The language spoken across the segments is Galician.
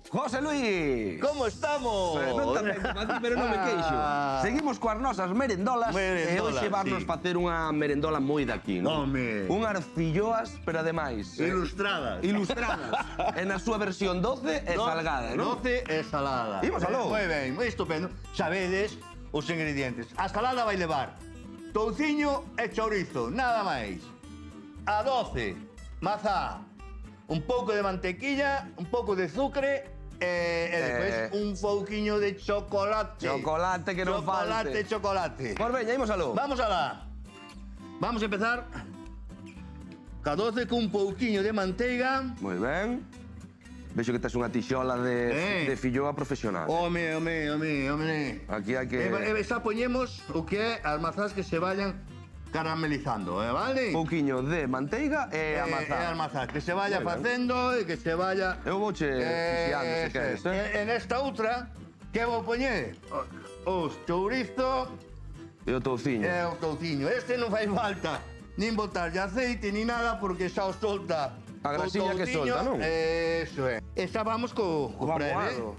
José Luis! Como estamos? Non tamén como a ti, pero non me queixo. Seguimos coas nosas merendolas, e hoxe varnos facer unha merendola moi daqui, non? Home. Unhas filloas, pero ademais... Ilustradas. Ilustradas. E na súa versión 12 e salgada, non? 12 e salada. Imos aló. Moi ben, moi estupendo. Sabedes os ingredientes. A salada vai levar touciño e chourizo, nada máis. A 12, mazá, un pouco de mantequilla, un pouco de azucre e despois un pouquiño de chocolate. Chocolate que non falte. Chocolate. Pois veña, imos aló. Vamos alá. Vamos a empezar ca 12 cun pouquiño de manteiga. Moi ben. Vexo que tes unha tixola de filloa profesional. Home. Aquí hai que... Xa poñemos o que é as mazás que se vayan caramelizando, vale? Un pouquiño de manteiga e a mazá. E as mazás, que se vaya Moi ben. facendo e que se vaya... Eu vouche fiando, se queres, En esta outra, que vou poñer? Os chourizo E o touciño. e o touciño. Este non fai falta nin botarlle aceite ni nada porque xa o solta. A grasiña que solta, non? Eso é. E xa vamos co preve. amoado.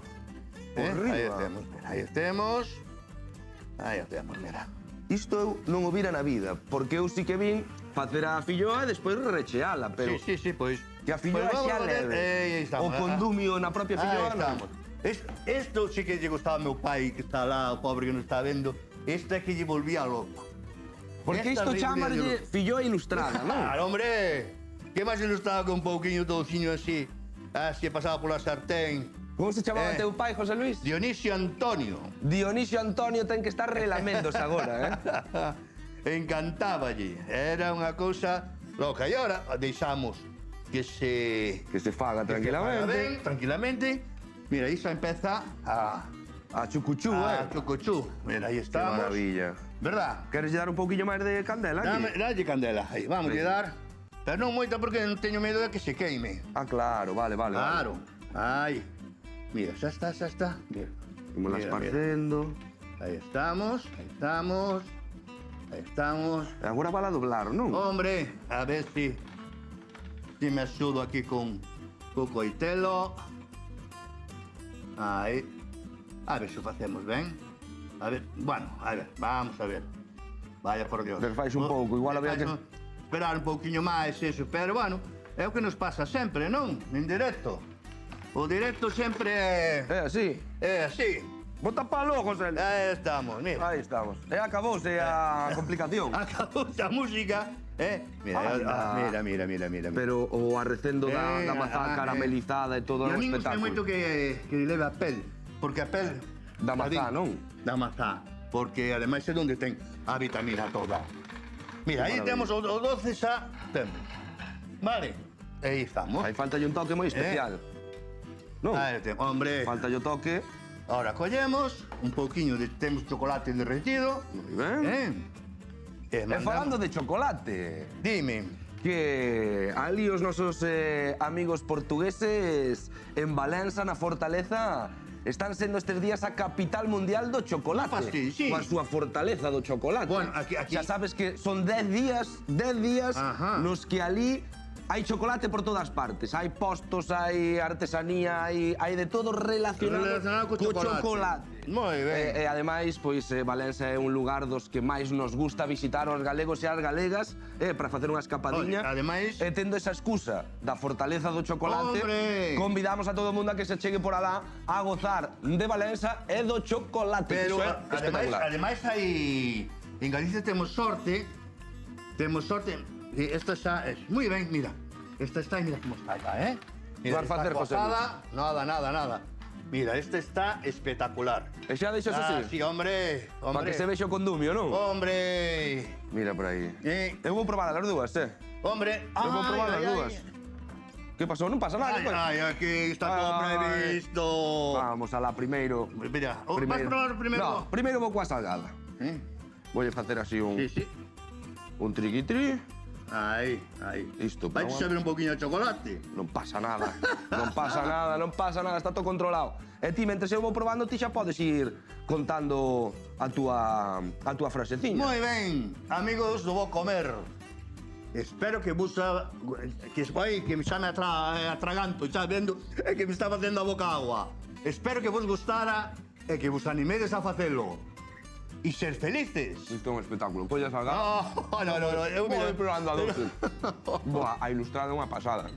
Aí temos. Aí o temos, mira. Isto eu non o vira na vida, porque eu sí que vin facer a filloa e despois recheala, pero Sí, pois. que a filloa Pois vamos xa a ver. leve. Aí O estamos. condumio na propia filloa Aí non. estamos. Isto sí que lle gustaba ao meu pai, que está lá, o pobre que non está vendo. Isto é que lle volvía loco. Porque isto chamarlle filloa ilustrada, non? Claro, hombre. Que máis ilustrado que un pouquiño touciño así pasaba pola sartén. Como se chamaba teu pai, José Luis? Dionisio Antonio. Dionisio Antonio ten que estar relamendos agora, Encantáballe. Era unha cousa loca. E agora deixamos que se... Que se faga que se faga tranquilamente. ben, tranquilamente. Mira, iso empeza a chucuchú, chocochú. Mira, aí Que estamos. maravilla. ¿Verdad? Queres dar un pouquiño máis de candela aquí? Dalle candela. Aí, vamos a dar. Pero non moita porque non teño medo de que se queime. Ah, claro, vale. Claro. Aí. Mira, xa está. Mira. Como las facendo. Aí estamos. E agora vai a doblar, non? Hombre, a ver si me axudo aquí con coitelo. Aí. A ver se o facemos ben. A ver, bueno, a ver, vamos a ver. Vaya por Dios. Desfais un pouco, igual había que... Esperar un pouquiño máis, eso, pero bueno, é o que nos pasa sempre, non? En directo. O directo sempre É así. é así. Bota palo, José. Aí estamos, mira. Aí estamos. E acabouse a complicación. Acabou a música, Mira. Pero o arrecendo da mazá caramelizada e todo E o a mí gusta espectáculo. moito que leve a pel, porque a pel... Da mazá, non? Da mazá, porque ademais é onde ten a vitamina toda. Mira, aí maravilla. temos o 12 xa, temos. Vale, aí estamos. Aí falta un toque moi especial. Non? Aí temos, hombre. Falta o toque. Ahora collemos un pouquiño de... Temos chocolate derretido. Moi ben. E falando de chocolate, Dime. que ali os nosos amigos portugueses en Valença, na Fortaleza, están sendo estes días a capital mundial do chocolate. Ah, sí. Coa súa fortaleza do chocolate. Bueno, aquí- Xa sabes que son 10 días Ajá. nos que ali hai chocolate por todas partes. Hai postos, hai artesanía, hai de todo relacionado Co chocolate. Moi ben. E ademais, pois, Valença é un lugar dos que máis nos gusta visitar aos galegos e as galegas para facer unha escapadiña. Oye, ademais- E tendo esa excusa da fortaleza do chocolate, Hombre. convidamos a todo o mundo a que se chegue por alá a gozar de Valença e do chocolate. Pero Iso é espectacular. ademais hai... En Galicia temos sorte. E esta xa é moi ben, mira. Esta está, mira como está, Mira, Vas facer, José cuajada, nada. Mira, esta está espectacular. E xa deixas así? Sí, hombre. Para que se vexe o condumio, non? Hombre. Mira por aí. Eh. Eu vou probar as dúas, Hombre. Eu vou probar as dúas. Que pasou? Non pasa nada, pues. Ai, aquí está todo previsto. Vamos alá primeiro. Mira, vas probar primeiro? No, primeiro vou coa salgada. Voulle facer así un Sí. un triqui-tri. Aí. Isto, Vai pero saber un poquinho de chocolate. non pasa nada. Non pasa nada, está todo controlado. E ti, mentre eu vou probando, ti xa podes ir contando a túa fraseciña. Moi ben, amigos do Bo Comer. Espero que vos... Que xa me atraganto, xa vendo, é que me está facendo a boca agua. Espero que vos gustara e que vos animedes a facelo. E ser felices. Isto é un espectáculo. Collas a No, eu Vou probando a doce. Boa, a ilustrada é unha pasada.